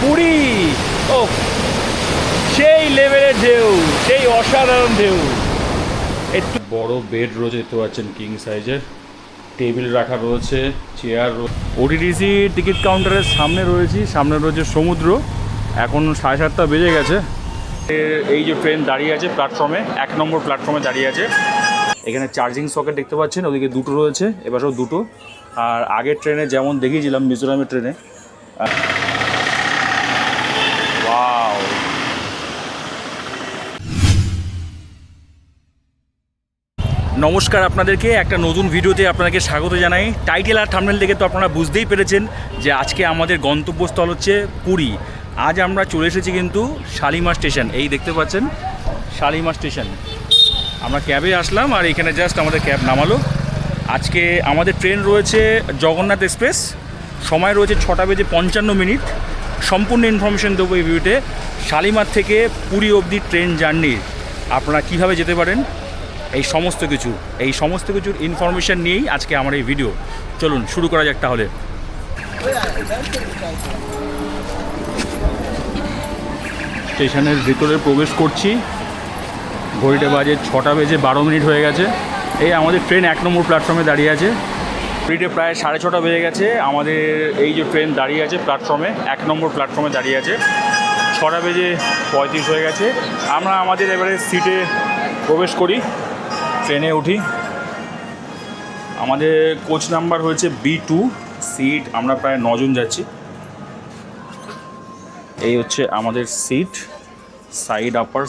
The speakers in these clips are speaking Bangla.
পুরী। ও সেই লেভেলের ঢেউ, সেই অসাধারণ ঢেউ। একটু বড় বেড রয়েছে, দেখতে পাচ্ছেন কিং সাইজের, টেবিল রাখা রয়েছে, চেয়ার। ওটিটিসি টিকিট কাউন্টারের সামনে রয়েছি, সামনে রয়েছে সমুদ্র। এখন 7:30 বেজে গেছে। এই যে ট্রেন দাঁড়িয়ে আছে প্ল্যাটফর্মে, 1 নম্বর প্ল্যাটফর্মে দাঁড়িয়ে আছে। এখানে চার্জিং সকেট দেখতে পাচ্ছেন, ওদিকে দুটো রয়েছে, এবারেও দুটো। আর আগের ট্রেনে যেমন দেখিয়েছিলাম মিজোরামের ট্রেনে। ওয়াও, নমস্কার আপনাদেরকে, একটা নতুন ভিডিওতে আপনাদেরকে স্বাগত জানাই। টাইটেল আর থাম্বনেল দেখে তো আপনারা বুঝতেই পেরেছেন যে আজকে আমাদের গন্তব্যস্থল হচ্ছে পুরী। আজ আমরা চলে এসেছি কিন্তু শালিমার স্টেশন। এই দেখতে পাচ্ছেন শালিমার স্টেশন। আমরা ক্যাবে আসলাম আর এখানে জাস্ট আমাদের ক্যাব নামালো। আজকে আমাদের ট্রেন রয়েছে জগন্নাথ এক্সপ্রেস, সময় রয়েছে 6:55। সম্পূর্ণ ইনফরমেশন দেবো এই ভিডিওতে। শালিমার থেকে পুরী অবধি ট্রেন জার্নি আপনারা কীভাবে যেতে পারেন, এই সমস্ত কিছুর ইনফরমেশান নিয়েই আজকে আমার এই ভিডিও। চলুন শুরু করা যাক তাহলে। স্টেশনের ভিতরে প্রবেশ করছি। ঘড়িটা বাজে 6:12 হয়ে গেছে। এই আমাদের ট্রেন 1 নম্বর প্ল্যাটফর্মে দাঁড়িয়ে আছে। ঘড়িতে প্রায় 6:30 বেজে গেছে। আমাদের এই যে ট্রেন দাঁড়িয়ে আছে প্ল্যাটফর্মে, 1 নম্বর প্ল্যাটফর্মে দাঁড়িয়ে আছে। 6:35 হয়ে গেছে। আমরা আমাদের এবারে সিটে প্রবেশ করি, ট্রেনে উঠি। আমাদের কোচ নাম্বার হয়েছে B2 সিট। আমরা প্রায় 9 জন যাচ্ছি। এই হচ্ছে আমাদের seat, side upper,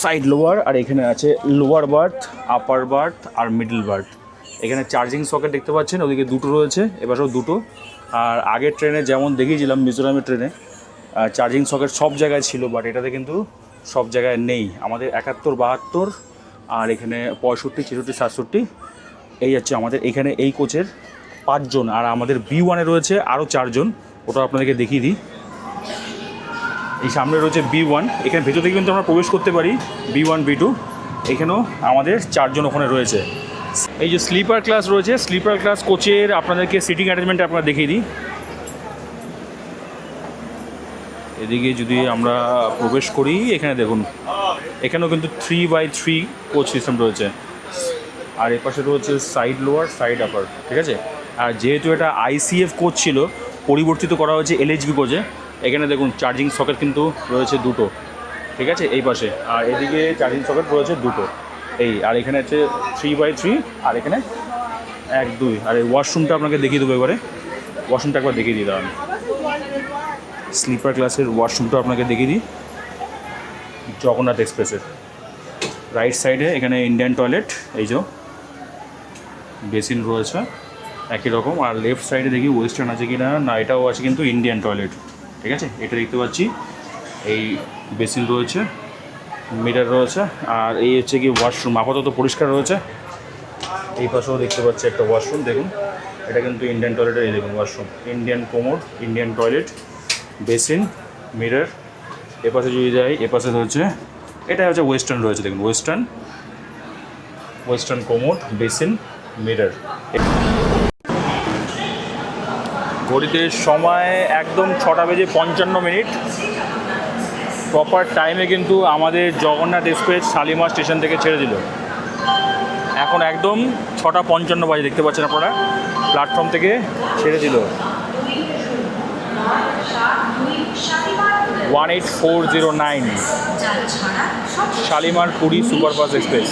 side lower. আর এখানে আছে লোয়ার বার্থ, আপার বার্থ আর মিডল বার্থ। এখানে চার্জিং সকেট দেখতে পাচ্ছেন, ওদিকে দুটো রয়েছে, এবারেও দুটো। আর আগের ট্রেনে যেমন দেখিয়েছিলাম মিজোরামের ট্রেনে চার্জিং সকেট সব জায়গায় ছিল, বাট এটাতে কিন্তু সব জায়গায় নেই। আমাদের 71, 72 আর এখানে 65, 66, 67। এই যাচ্ছে আমাদের এখানে এই কোচের 5 জন। আর আমাদের B1-এ রয়েছে আরও 4 জন, ওটা আপনাদেরকে দেখিয়ে দিই। এই সামনে রয়েছে B1, এখানে ভেতর থেকে কিন্তু আমরা প্রবেশ করতে পারি। B1, B2, এখানেও আমাদের 4 জন ওখানে রয়েছে। এই যে স্লিপার ক্লাস রয়েছে, স্লিপার ক্লাস কোচের আপনাদেরকে সিটিং অ্যারেঞ্জমেন্ট আপনারা দেখিয়ে দিই। এদিকে যদি আমরা প্রবেশ করি, এখানে দেখুন, এখানেও কিন্তু 3x3 কোচ সিস্টেম রয়েছে। আর এর পাশে রয়েছে সাইড লোয়ার, সাইড আপার, ঠিক আছে। আর যেহেতু এটা ICF কোচ ছিল, পরিবর্তিত করা হয়েছে LHB কোচে। এখানে দেখুন চার্জিং সকেট কিন্তু রয়েছে দুটো, ঠিক আছে, এই পাশে। আর এদিকে চার্জিং সকেট রয়েছে দুটো। এই আর এখানে হচ্ছে 3x3, আর এখানে 1, 2। আর এই ওয়াশরুমটা আপনাকে দেখিয়ে দেবো এবারে। ওয়াশরুমটা একবার দেখিয়ে দিই দাঁড়ান। স্লিপার ক্লাসের ওয়াশরুমটা আপনাকে দেখিয়ে দিই। জগন্নাথ এক্সপ্রেসের রাইট সাইডে এখানে ইন্ডিয়ান টয়লেট, এই যে বেসিন রয়েছে একই রকম। আর লেফট সাইডে দেখি ওয়েস্টার্ন আছে কি না, এটাও আছে কিন্তু ইন্ডিয়ান টয়লেট, ঠিক আছে। এটা দেখতে পাচ্ছি, এই বেসিন রয়েছে, মিটার রয়েছে। আর এই হচ্ছে কি ওয়াশরুম, আপাতত পরিষ্কার রয়েছে। এই পাশেও দেখতে পাচ্ছি একটা ওয়াশরুম, দেখুন এটা কিন্তু ইন্ডিয়ান টয়লেটের। এই দেখুন washroom, Indian commode, Indian toilet, basin, mirror. এপাশে যদি যাই, এপাশে রয়েছে, এটা হচ্ছে ওয়েস্টার্ন রয়েছে, দেখুন ওয়েস্টার্ন কোমোড, বেসিন, মিরর। ঘড়িতে সময় একদম 6:55। প্রপার টাইমে কিন্তু আমাদের জগন্নাথ এক্সপ্রেস শালিমার স্টেশন থেকে ছেড়ে দিল। এখন একদম 6:55 বাজে, দেখতে পাচ্ছেন আপনারা, প্ল্যাটফর্ম থেকে ছেড়ে দিল। 18409 শালিমার পুরী সুপারফাস্ট এক্সপ্রেস।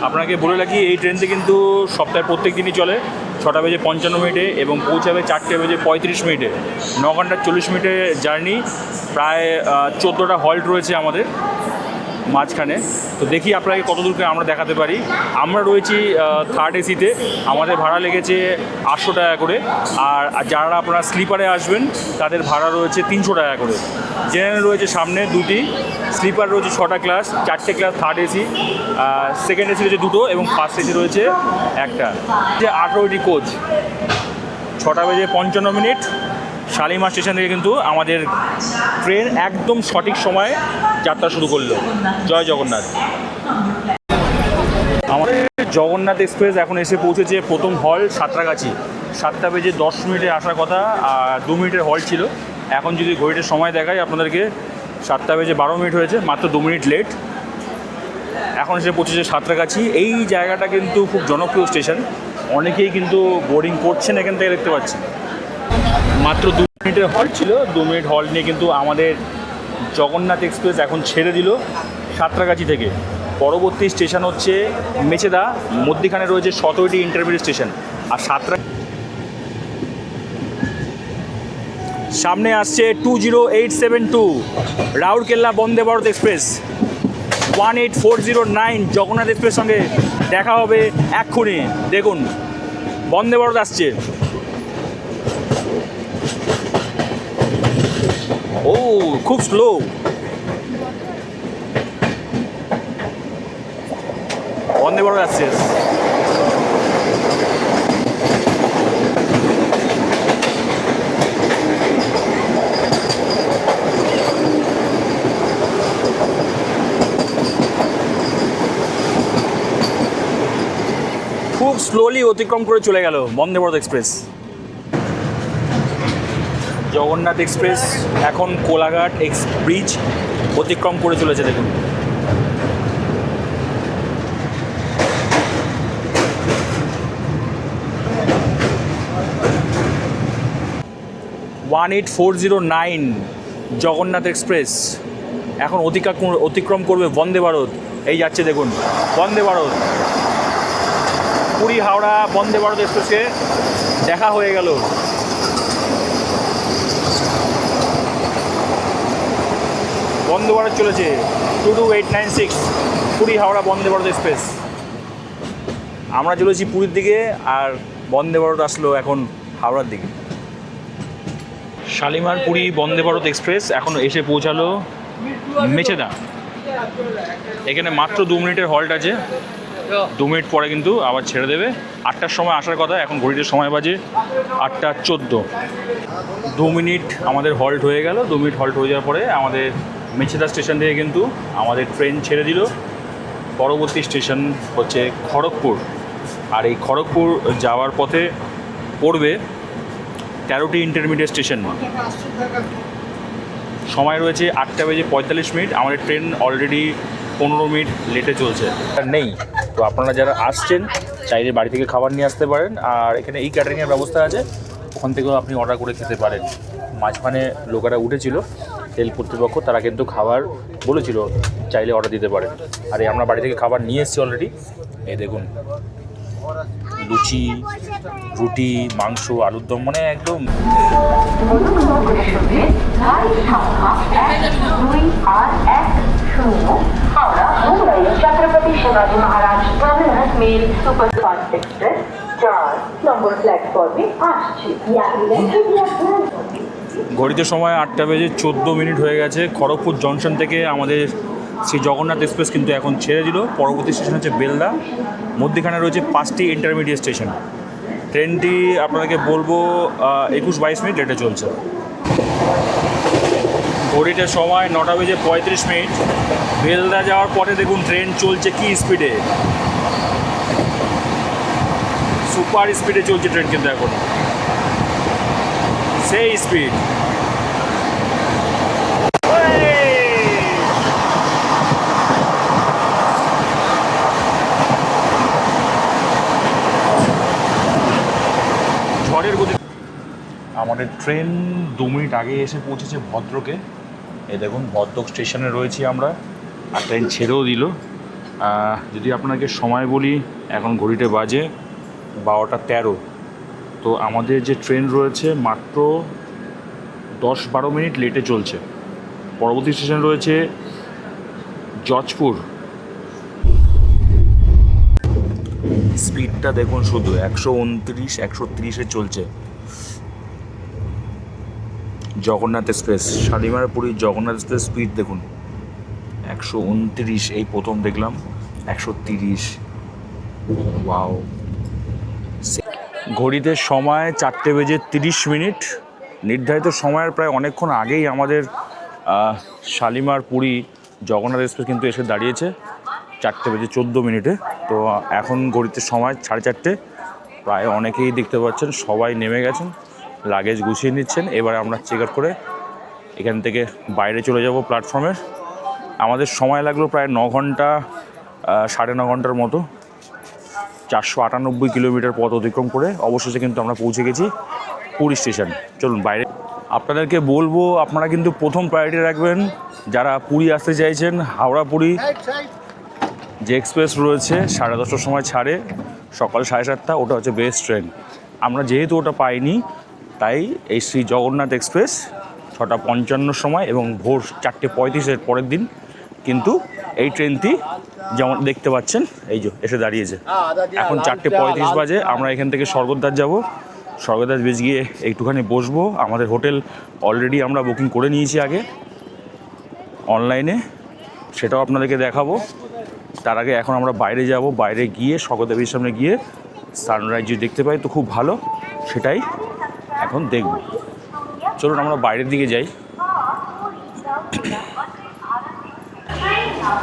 আপনাকে বলে রাখি, এই ট্রেনটি কিন্তু সপ্তাহে প্রত্যেক দিনই চলে 6:55 এবং পৌঁছাবে 4:35। 9 ঘন্টা 40 মিনিটের জার্নি। প্রায় 14টা হল্ট রয়েছে আমাদের মাঝখানে। তো দেখি আপনাকে কত দূরকে আমরা দেখাতে পারি। আমরা রয়েছি 3rd AC-তে। আমাদের ভাড়া লেগেছে 800 টাকা করে। আর যারা আপনারা স্লিপারে আসবেন তাদের ভাড়া রয়েছে 300 টাকা করে। জেনারেল রয়েছে সামনে 2টি, স্লিপার রয়েছে 6টা ক্লাস, 4টে class 3rd AC, second AC রয়েছে 2টো এবং ফার্স্ট AC রয়েছে 1টা। যে 18টি কোচ, 6:55 শালিমার স্টেশন থেকে কিন্তু আমাদের ট্রেন একদম সঠিক সময়ে যাত্রা শুরু করলো। জয় জগন্নাথ। আমাদের জগন্নাথ এক্সপ্রেস এখন এসে পৌঁছেছে প্রথম হল সাঁতরাগাছি। 7টা বেজে 10 মিনিটে আসার কথা, আর 2 মিনিটের হল ছিল। এখন যদি ঘড়িতে সময় দেখায় আপনাদেরকে 7টা বেজে 12 মিনিট হয়েছে, মাত্র 2 মিনিট লেট। এখন এসে পৌঁছেছে সাঁতরাগাছি। এই জায়গাটা কিন্তু খুব জনপ্রিয় স্টেশন, অনেকেই কিন্তু বোর্ডিং করছেন এখান থেকে, দেখতে পাচ্ছেন। মাত্র 2 মিনিটের হল ছিল, 2 মিনিট হল নিয়ে কিন্তু আমাদের জগন্নাথ এক্সপ্রেস এখন ছেড়ে দিল সাঁতরাগাছি থেকে। পরবর্তী স্টেশন হচ্ছে মেচেদা, মধ্যিখানে রয়েছে 17টি ইন্টারমিডিয়েট স্টেশন। আর সামনে আসছে 20872 রাউরকেল্লা বন্দে ভারত এক্সপ্রেস। 18409 জগন্নাথ এক্সপ্রেস সঙ্গে দেখা হবে এক্ষুনি। দেখুন বন্দে ভারত আসছে। ও খুব স্লো। বন্দে ভারত আসছে। খুব স্লোলি অতিক্রম করে চলে গেল বন্দে ভারত এক্সপ্রেস। জগন্নাথ এক্সপ্রেস এখন কোলাঘাট ব্রিজ অতিক্রম করে চলেছে। দেখুন ওয়ান 18409 জগন্নাথ এক্সপ্রেস এখন অতিক্রম করবে বন্দে ভারত। এই যাচ্ছে দেখুন বন্দে ভারত। পুরী হাওড়া বন্দে ভারত এক্সপ্রেসে দেখা হয়ে গেল। বন্দে ভারত চলেছে 22896 পুরী হাওড়া বন্দে ভারত এক্সপ্রেস। আমরা চলেছি পুরীর দিকে, আর বন্দে ভারত আসলো এখন হাওড়ার দিকে। শালিমার পুরী বন্দে ভারত এক্সপ্রেস এখন এসে পৌঁছালো মেচেদা। এখানে মাত্র 2 মিনিটের হল্ট আছে, 2 মিনিট পরে কিন্তু আবার ছেড়ে দেবে। 8টার সময় আসার কথা, এখন ঘড়িতে সময় বাজে 8টা 14। 2 মিনিট আমাদের হল্ট হয়ে গেল। 2 মিনিট হল্ট হয়ে যাওয়ার পরে আমাদের মেচেদা স্টেশন থেকে কিন্তু আমাদের ট্রেন ছেড়ে দিল। পরবর্তী স্টেশন হচ্ছে খড়গপুর, আর এই খড়গপুর যাওয়ার পথে পড়বে 13টি ইন্টারমিডিয়েট স্টেশন। সময় রয়েছে 8টা বেজে 45 মিনিট। আমাদের ট্রেন অলরেডি 15 মিনিট লেটে চলছে নেই। তো আপনারা যারা আসছেন চাইলে বাড়ি থেকে খাবার নিয়ে আসতে পারেন, আর এখানে এই ক্যাটারিংয়ের ব্যবস্থা আছে, ওখান থেকেও আপনি অর্ডার করে খেতে পারেন। মাঝখানে লোকেরা উঠেছিল রেল কর্তৃপক্ষ, তারা কিন্তু খাবার বলেছিল চাইলে অর্ডার দিতে পারেন। আর এই আমরা বাড়ি থেকে খাবার নিয়ে এসেছি অলরেডি। এই দেখুন লুচি, রুটি, মাংস, আলুর দম, মানে একদম। Chhatrapati Shivaji Maharaj terminus mail superfast express 4 নম্বর প্ল্যাটফর্মে আসছে। ঘড়িতে সময় 8টা বেজে 14 মিনিট হয়ে গেছে। খড়গপুর জংশন থেকে আমাদের শ্রী জগন্নাথ এক্সপ্রেস কিন্তু এখন ছেড়ে দিল। পরবর্তী স্টেশন হচ্ছে বেলদা। মধ্যখানে রয়েছে 5টি ইন্টারমিডিয়েট স্টেশন। ট্রেনটি আপনাদেরকে বলবো 21-22 মিনিট লেটে চলছে। ঘড়িতে সময় 9টা বেজে 35 মিনিট। বেলদা যাওয়ার পরে দেখুন ট্রেন চলছে কি স্পিডে, সুপার স্পিডে চলছে ট্রেন, কিন্তু এখন সেই স্পিড। ঝড়ের গতি। আমাদের ট্রেন 2 মিনিট আগে এসে পৌঁছেছে ভদ্রকে। এই দেখুন ভদ্রক স্টেশনে রয়েছি আমরা, আর ট্রেন ছেড়েও দিল। যদি আপনাকে সময় বলি, এখন ঘড়িতে বাজে 12টা 13। তো আমাদের যে ট্রেন রয়েছে মাত্র 10-12 মিনিট লেটে চলছে। পরবর্তী স্টেশন রয়েছে জজপুর। স্পিডটা দেখুন শুধু 129-130-এ চলছে Jagannath express. Shalimar Puri Jagannath express speed দেখুন 129, এই প্রথম দেখলাম 130। ওয়াও। ঘড়িতে সময় 4টে বেজে 30 মিনিট। নির্ধারিত সময়ের প্রায় অনেকক্ষণ আগেই আমাদের শালিমার পুরী জগন্নাথ এক্সপ্রেস কিন্তু এসে দাঁড়িয়েছে 4টে বেজে 14 মিনিটে। তো এখন ঘড়িতে সময় 4:30, প্রায় অনেকেই দেখতে পাচ্ছেন সবাই নেমে গেছেন, লাগেজ গুছিয়ে নিচ্ছেন। এবারে আমরা চেক আউট করে এখান থেকে বাইরে চলে যাব প্ল্যাটফর্মে। আমাদের সময় লাগলো প্রায় 9 ঘন্টা, 9.5 ঘন্টার মতো, 498 কিলোমিটার পথ অতিক্রম করে অবশেষে কিন্তু আমরা পৌঁছে গেছি পুরী স্টেশন। চলুন বাইরে। আপনাদেরকে বলবো আপনারা কিন্তু প্রথম প্রায়োরিটি রাখবেন যারা পুরী আসতে চাইছেন। হাওড়া পুরী যে এক্সপ্রেস রয়েছে 10:30টার সময় ছাড়ে, সকাল 7:30, ওটা হচ্ছে বেস্ট ট্রেন। আমরা যেহেতু ওটা পাইনি, তাই এই শ্রী জগন্নাথ এক্সপ্রেস 6:55 সময় এবং ভোর 4:35 পরের দিন কিন্তু এই ট্রেনটি যেমন দেখতে পাচ্ছেন, এই যে এসে দাঁড়িয়েছে। এখন 4:35 বাজে। আমরা এখান থেকে স্বর্গদ্বার যাব, স্বর্গদ্বার ব্রিজ গিয়ে একটুখানি বসবো। আমাদের হোটেল অলরেডি আমরা বুকিং করে নিয়েছি আগে অনলাইনে, সেটাও আপনাদেরকে দেখাবো। তার আগে এখন আমরা বাইরে যাব, বাইরে গিয়ে স্বর্গদ্বার ব্রিজের সামনে গিয়ে সানরাইজ যদি দেখতে পাই তো খুব ভালো, সেটাই এখন দেখব। চলুন আমরা বাইরের দিকে যাই।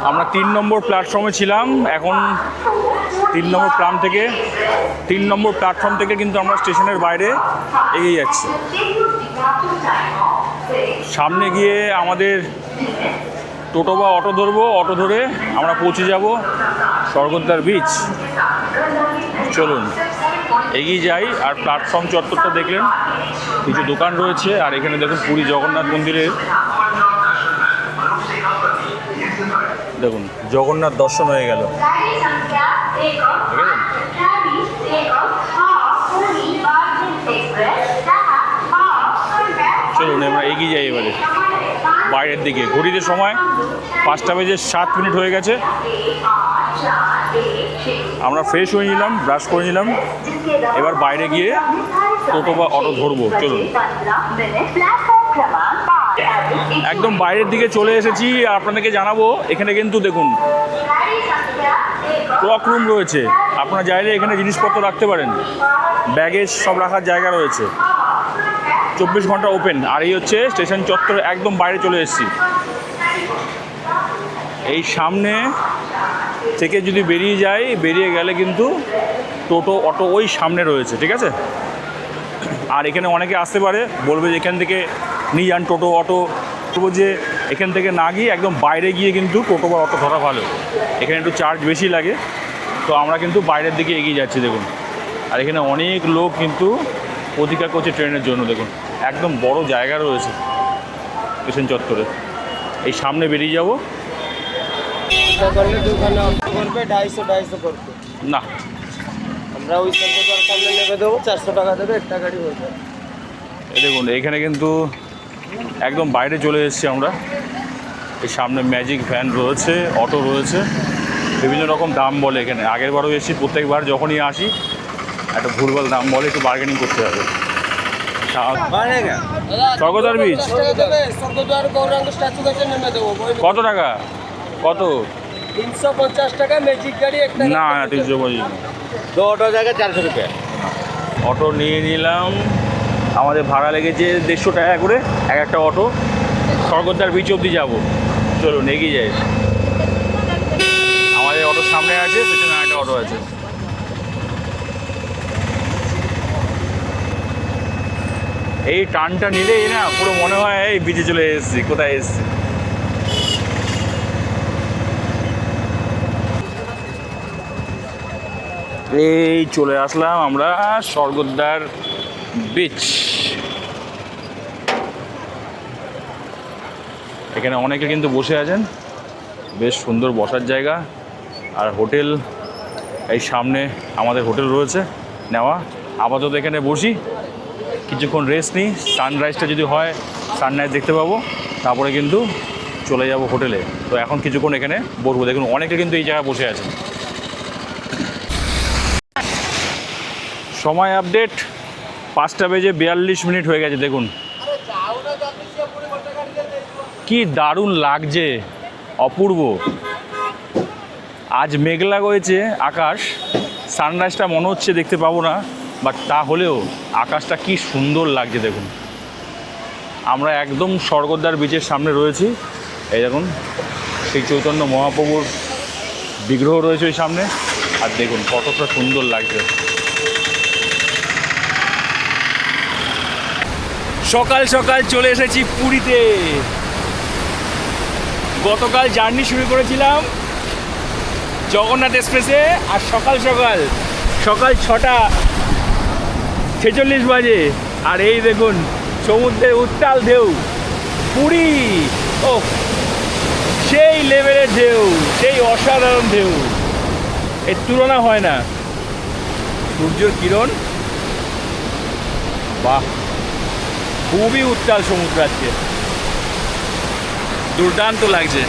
আমরা 3 নম্বর প্ল্যাটফর্মে ছিলাম, এখন 3 নম্বর প্ল্যাটফর্ম থেকে কিন্তু আমরা স্টেশনের বাইরে এগিয়ে যাচ্ছি। সামনে গিয়ে আমাদের টোটো বা অটো ধরবো, অটো ধরে আমরা পৌঁছে যাব স্বর্গদ্বার বিচ। চলুন এগিয়ে যাই। আর প্ল্যাটফর্ম চত্বরটা দেখলেন, কিছু দোকান রয়েছে, আর এখানে দেখুন পুরী জগন্নাথ মন্দিরের দেখুন জগন্নাথ দর্শন হয়ে গেল। চলুন আমরা এগিয়ে যাই এবারে বাইরের দিকে। ঘড়িতে সময় 5:07 হয়ে গেছে। আমরা ফ্রেশ হয়ে নিলাম, ব্রাশ করে নিলাম, এবার বাইরে গিয়ে টোটো বা অটো ধরবো। চলুন একদম বাইরের দিকে চলে এসেছি। আপনাদেরকে জানাবো এখানে কিন্তু দেখুন ক্লক রুম রয়েছে, আপনারা চাইলে এখানে জিনিসপত্র রাখতে পারেন, ব্যাগেজ সব রাখার জায়গা রয়েছে, 24 ঘন্টা ওপেন। আর এই হচ্ছে স্টেশন চত্বরে একদম বাইরে চলে এসেছি। এই সামনে থেকে যদি বেরিয়ে গেলে কিন্তু টোটো অটো ওই সামনে রয়েছে, ঠিক আছে। আর এখানে অনেকে আসতে পারে, বলবে যে এখান থেকে নিয়ে যান টোটো অটো, তবু যে এখান থেকে না গিয়ে একদম বাইরে গিয়ে কিন্তু টোটো বা অটো ধরা ভালো, এখানে একটু চার্জ বেশি লাগে। তো আমরা কিন্তু বাইরের দিকে এগিয়ে যাচ্ছি দেখুন। আর এখানে অনেক লোক কিন্তু প্রতীক্ষা করছে ট্রেনের জন্য। দেখুন একদম বড় জায়গা রয়েছে স্টেশন চত্বরে। এই সামনে বেরিয়ে যাব না, আমরা ওই সামনে নেমে দেবো, 400 টাকা দেবে, একটা গাড়ি হয়ে যাবে। এই দেখুন এখানে কিন্তু একদম বাইরে চলে এসেছি আমরা। এই সামনে ম্যাজিক ভ্যান রয়েছে, অটো রয়েছে, বিভিন্ন রকম দাম বলে এখানে। আগের বারও এসেছি, প্রত্যেকবার যখনই আসি একটা ভুলভাল দাম বলে, একটু বার্গেনিং করতে হবে। স্বর্গদ্বার বীজ কত টাকা? কত? 350 টাকা ম্যাজিক গাড়ি একটা। না 350, অটো জায়গায় 400 টাকা। অটো নিয়ে নিলাম, আমাদের ভাড়া লেগেছে 150 টাকা করে একটা অটো। স্বর্গদ্বার বিচ অবধি যাবো। চলুন এগিয়ে যাই। আমাদের অটোর সামনে আছে, পেছনে একটা অটো আছে। এই টানটা নিলেই না পুরো মনে হয় এই বিচে চলে এসেছি। কোথায় এসেছি? এই চলে আসলাম আমরা স্বর্গদ্বার বিচ। এখানে অনেকে কিন্তু বসে আছেন, বেশ সুন্দর বসার জায়গা। আর হোটেল এই সামনে আমাদের হোটেল রয়েছে নেওয়া। আপাতত এখানে বসি, কিছুক্ষণ রেস্ট নিই, সানরাইজটা যদি হয় সানরাইজ দেখতে পাবো, তারপরে কিন্তু চলে যাব হোটেলে। তো এখন কিছুক্ষণ এখানে বসবো। দেখুন অনেকে কিন্তু এই জায়গায় বসে আছে। সময় আপডেট 5:42 হয়ে গেছে। দেখুন কি দারুণ লাগছে, অপূর্ব। আজ মেঘলা হয়েছে আকাশ, সানরাইজটা মনে হচ্ছে দেখতে পাবো না, বাট তাহলেও আকাশটা কি সুন্দর লাগছে দেখুন। আমরা একদম স্বর্গদ্বার বিচের সামনে রয়েছি। এই দেখুন সেই চৈতন্য মহাপ্রভুর বিগ্রহ রয়েছে ওই সামনে। আর দেখুন কতটা সুন্দর লাগছে। সকাল সকাল চলে এসেছি পুরীতে। গতকাল জার্নি শুরু করেছিলাম জগন্নাথ এক্সপ্রেসে, আর সকাল 6:46 বাজে, আর এই দেখুন সমুদ্রের উত্তাল ঢেউ। পুরী, ও সেই লেভেলের ঢেউ, সেই অসাধারণ ঢেউ, এর তুলনা হয় না। সূর্যের কিরণ, বাহ, খুবই উত্তাল সমুদ্র আজকে, দুর্দান্ত লাগছে।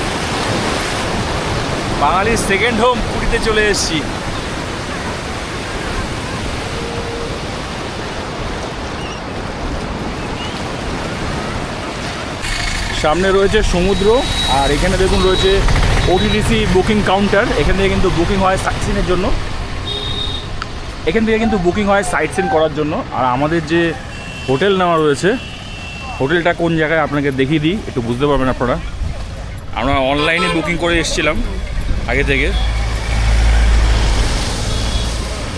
বাঙালির সেকেন্ড হোম পুরীতে চলে এসেছি। সামনে রয়েছে সমুদ্র, আর এখানে দেখুন রয়েছে ওটিডিসি বুকিং কাউন্টার। এখান থেকে কিন্তু বুকিং হয় সাইট সিনের জন্য, সাইট সিন করার জন্য। আর আমাদের যে হোটেল নেওয়া রয়েছে, হোটেলটা কোন জায়গায় আপনাকে দেখিয়ে দিই, একটু বুঝতে পারবেন আপনারা। আমরা অনলাইনে বুকিং করে এসেছিলাম আগে থেকে।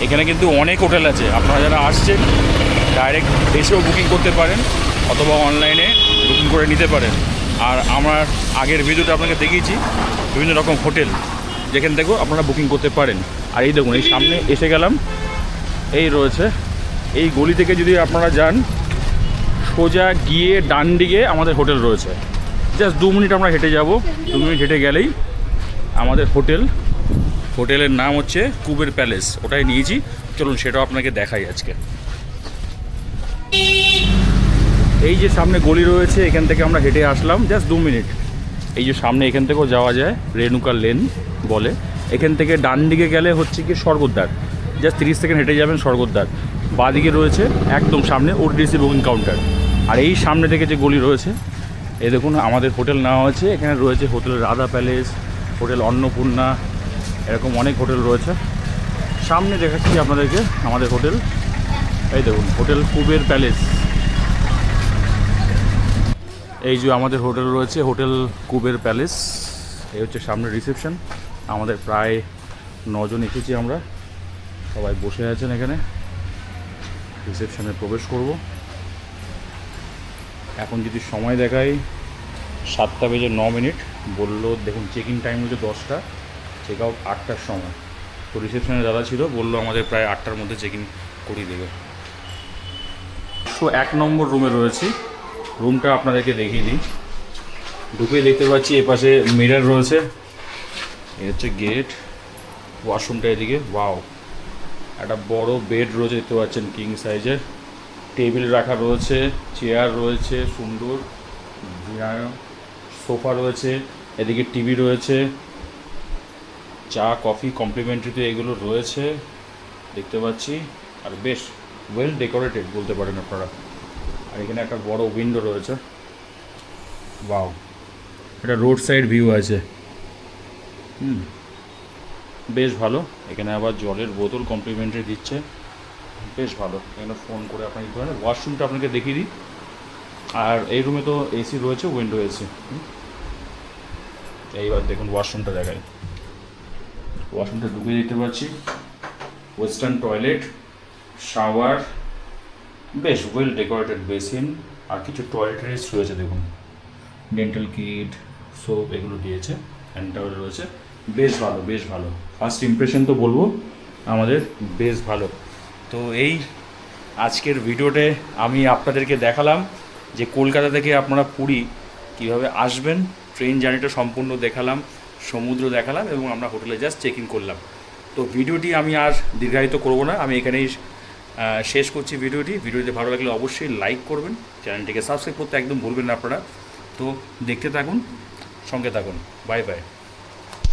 এখানে কিন্তু অনেক হোটেল আছে, আপনারা যারা আসছেন ডাইরেক্ট এসেও বুকিং করতে পারেন অথবা অনলাইনে বুকিং করে নিতে পারেন। আর আমার আগের ভিডিওতে আপনাকে দেখিয়েছি বিভিন্ন রকম হোটেল, যেখান থেকেও আপনারা বুকিং করতে পারেন। আর এই দেখুন, এই সামনে এসে গেলাম, এই রয়েছে এই গলি থেকে যদি আপনারা যান সোজা গিয়ে ডান দিকে আমাদের হোটেল রয়েছে। জাস্ট 2 মিনিট আমরা হেঁটে যাব, 2 মিনিট হেঁটে গেলেই আমাদের হোটেলের নাম হচ্ছে কুবের প্যালেস। ওটাই নিয়েছি, চলুন সেটাও আপনাকে দেখাই আজকে। এই যে সামনে গলি রয়েছে, এখান থেকে আমরা হেঁটে আসলাম জাস্ট 2 মিনিট। এই যে সামনে এখান থেকেও যাওয়া যায়, রেণুকা লেন বলে। এখান থেকে ডান দিকে গেলে হচ্ছে কি স্বর্গদ্বার, জাস্ট 30 সেকেন্ড হেঁটে যাবেন স্বর্গদ্বার। বাঁদিকে রয়েছে একদম সামনে ওটিডিসি বুকিং কাউন্টার। আর এই সামনে থেকে যে গলি রয়েছে, এই দেখুন আমাদের হোটেল নেওয়া হয়েছে। এখানে রয়েছে hotel Radha palace, hotel Annapurna, এরকম অনেক হোটেল রয়েছে। সামনে দেখাচ্ছি আপনাদেরকে আমাদের হোটেল, এই দেখুন হোটেল কুবের প্যালেস। এই যে আমাদের হোটেল রয়েছে, হোটেল কুবের প্যালেস। এই হচ্ছে সামনে রিসেপশন। আমাদের প্রায় 9 জন এসেছি আমরা, সবাই বসে আছেন এখানে। রিসেপশনে প্রবেশ করব। এখন যদি সময় দেখাই 7:09 বললো। দেখুন চেক ইন টাইম হচ্ছে 10টা, চেক আউট 8টার সময়। তো রিসেপশনে দাদা ছিল, বললো আমাদের প্রায় 8টার মধ্যে চেক ইন করিয়ে দেবে। 101 নম্বর রুমে রয়েছি। রুমটা আপনাদেরকে দেখিয়ে দিই। ঢুকে দেখতে পাচ্ছি এপাশে মিরর রয়েছে, এই হচ্ছে গেট। ওয়াশরুমটা এদিকে, ওয়াও, একটা বড় বেড রয়েছে দেখতে পাচ্ছেন, কিং সাইজের। টেবিল রাখা রয়েছে, চেয়ার রয়েছে সুন্দর, সোফা রয়েছে, এদিকে টিভি রয়েছে, চা কফি কমপ্লিমেন্টারিতে এগুলো রয়েছে দেখতে পাচ্ছি। আর বেশ ওয়েল ডেকোরেটেড বলতে পারেন আপনারা। আর এখানে একটা বড় উইন্ডো রয়েছে, ওয়াও, এটা রোড সাইড ভিউ আছে। বেশ ভালো। এখানে আবার জলের বোতল কমপ্লিমেন্টারি দিচ্ছে, বেশ ভালো। এখানে ফোন করে আপনাকে দিতে পারেন। ওয়াশরুমটা আপনাকে দেখিয়ে দিই। আর এই রুমে তো এসি রয়েছে, উইন্ডো এসি। এইবার দেখুন ওয়াশরুমটা দেখায়। ওয়াশরুমটা ঢুকে দিতে পারছি, ওয়েস্টার্ন টয়লেট, শাওয়ার, বেশ ওয়েল ডেকোরেটেড বেসিন, আর কিছু টয়লেটারিজ রয়েছে দেখুন, ডেন্টাল কিট, সোপ এগুলো দিয়েছে, হ্যান্ড টাওয়েল রয়েছে। বেশ ভালো, বেশ ভালো। ফার্স্ট ইমপ্রেশন তো বলবো আমাদের বেশ ভালো। তো এই আজকের ভিডিওতে আমি আপনাদেরকে দেখালাম যে কলকাতা থেকে আপনারা পুরী কীভাবে আসবেন, ট্রেন জার্নিটা সম্পূর্ণ দেখালাম, সমুদ্র দেখালাম, এবং আমরা হোটেলে জাস্ট চেক ইন করলাম। তো ভিডিওটি আমি আর দীর্ঘায়িত করব না, আমি এখানেই শেষ করছি ভিডিওটি ভালো লাগলে অবশ্যই লাইক করবেন, চ্যানেলটিকে সাবস্ক্রাইব করতে একদম ভুলবেন না আপনারা। তো দেখতে থাকুন, সঙ্গে থাকুন, বাই বাই।